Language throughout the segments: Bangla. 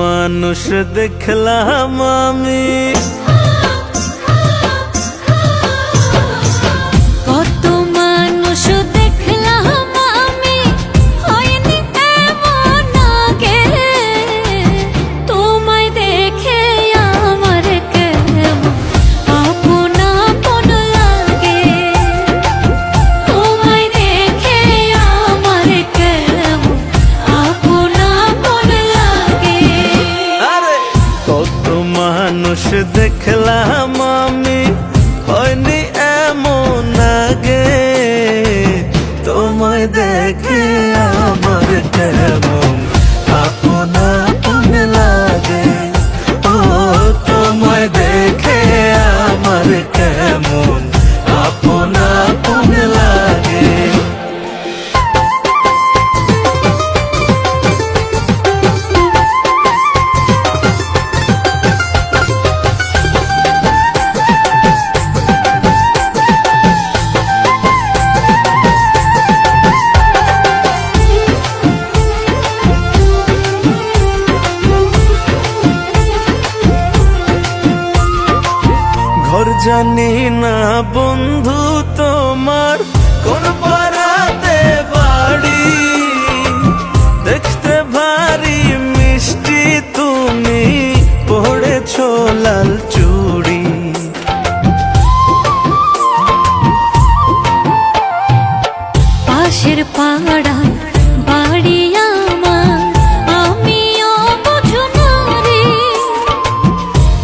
মানুষ দেখলাম আমি, কত মানুষ দেখলাম আমি, হয়নি এমন আগে। তোমায় দেখে আমার কেমন আপন আপন লাগে। তোমায় দেখে আমার কেমন আপন আপন লাগে। আরে কত মানুষ দেখলাম আমি, হয়নি এমন আগে। তোমায় দেখে আমার কেমন আপন আপন লাগে। ও তোমায় দেখে আমার কেমন আপন আপন লাগে। ঘর জানি না বন্ধু তোমার কোন পাড়াতে বাড়ি, দেখতে ভারী মিষ্টি তুমি পড়েছো লাল চুড়ি। পাশের পাড়ায় বাড়ি আমার, আমিও বুঝো না রে।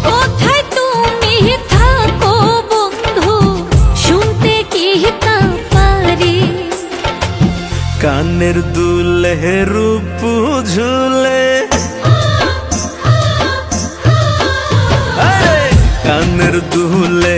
কোথায় তুমি থাকো বন্ধু, শুনতে কি তা পারি। কানের দুলে রূপ ঝুলে, কানের দুলে